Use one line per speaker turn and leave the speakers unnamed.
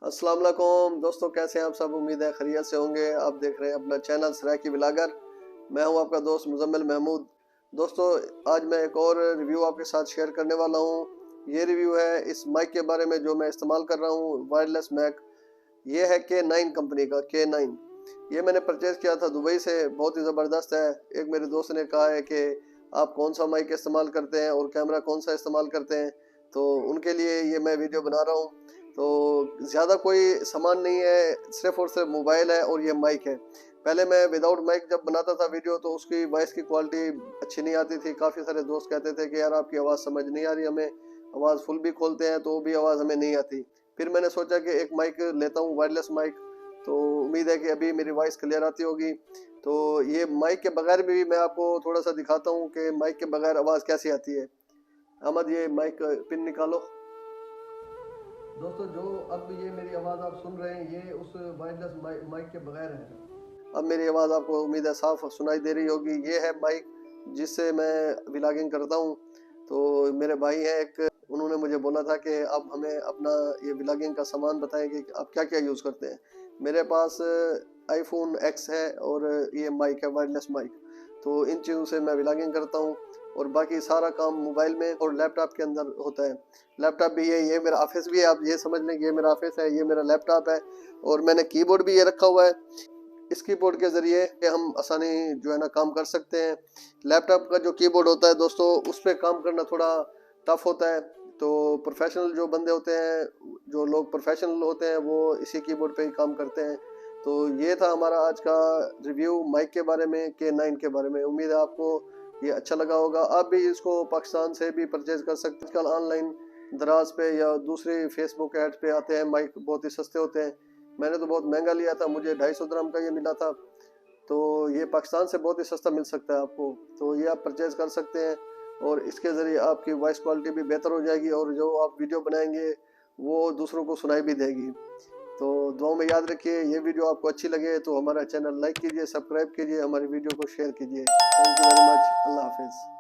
अस्सलाम वालेकुम दोस्तों, कैसे हैं आप सब। उम्मीद है खैरियत से होंगे। आप देख रहे हैं अपना चैनल सराकी ब्लॉगर। मैं हूं आपका दोस्त मुजम्मिल महमूद। दोस्तों, आज मैं एक और रिव्यू आपके साथ शेयर करने वाला हूं। ये रिव्यू है इस माइक के बारे में जो मैं इस्तेमाल कर रहा हूं, वायरलेस मैक। ये है K9 कंपनी का K9। ये मैंने परचेज किया था दुबई से। बहुत ही ज़बरदस्त है। एक मेरे दोस्त ने कहा है कि आप कौन सा माइक इस्तेमाल करते हैं और कैमरा कौन सा इस्तेमाल करते हैं, तो उनके लिए ये मैं वीडियो बना रहा हूँ। तो ज़्यादा कोई सामान नहीं है, सिर्फ और सिर्फ मोबाइल है और ये माइक है। पहले मैं विदाउट माइक जब बनाता था वीडियो तो उसकी वॉइस की क्वालिटी अच्छी नहीं आती थी। काफ़ी सारे दोस्त कहते थे कि यार आपकी आवाज़ समझ नहीं आ रही हमें, आवाज़ फुल भी खोलते हैं तो भी आवाज़ हमें नहीं आती। फिर मैंने सोचा कि एक माइक लेता हूँ, वायरलेस माइक। तो उम्मीद है कि अभी मेरी वॉइस क्लियर आती होगी। तो ये माइक के बगैर भी मैं आपको थोड़ा सा दिखाता हूँ कि माइक के बगैर आवाज़ कैसी आती है। अहमद, ये माइक पिन निकालो। दोस्तों, जो अब ये मेरी आवाज़ आप सुन रहे हैं ये उस वायरलेस माइक के बगैर है। अब मेरी आवाज़ आपको उम्मीद है साफ सुनाई दे रही होगी। ये है माइक जिससे मैं व्लॉगिंग करता हूँ। तो मेरे भाई हैं एक, उन्होंने मुझे बोला था कि आप हमें अपना ये व्लॉगिंग का सामान बताएं कि आप क्या क्या यूज़ करते हैं। मेरे पास iPhone X है और ये माइक है, वायरलेस माइक। तो इन चीज़ों से मैं व्लॉगिंग करता हूँ और बाकी सारा काम मोबाइल में और लैपटॉप के अंदर होता है। लैपटॉप भी ये मेरा ऑफिस भी है। आप ये समझ लें कि ये मेरा ऑफिस है, ये मेरा लैपटॉप है। और मैंने कीबोर्ड भी ये रखा हुआ है। इस कीबोर्ड के ज़रिए हम आसानी जो है ना काम कर सकते हैं। लैपटॉप का जो कीबोर्ड होता है दोस्तों, उस पर काम करना थोड़ा टफ होता है। तो प्रोफेशनल जो बंदे होते हैं, जो लोग प्रोफेशनल होते हैं, वो इसी कीबोर्ड पे ही काम करते हैं। तो ये था हमारा आज का रिव्यू माइक के बारे में, K9 के बारे में। उम्मीद है आपको ये अच्छा लगा होगा। आप भी इसको पाकिस्तान से भी परचेज कर सकते हैं। आजकल ऑनलाइन दराज पे या दूसरे फेसबुक ऐड पे आते हैं माइक, बहुत ही सस्ते होते हैं। मैंने तो बहुत महंगा लिया था, मुझे 250 दिरहम का ये मिला था। तो ये पाकिस्तान से बहुत ही सस्ता मिल सकता है आपको। तो ये आप परचेज कर सकते हैं और इसके ज़रिए आपकी वॉइस क्वालिटी भी बेहतर हो जाएगी और जो आप वीडियो बनाएंगे वो दूसरों को सुनाई भी देगी। तो दुआ में याद रखिए। ये वीडियो आपको अच्छी लगे तो हमारा चैनल लाइक कीजिए, सब्सक्राइब कीजिए, हमारी वीडियो को शेयर कीजिए। Thank you very much. अल्लाह हाफिज़।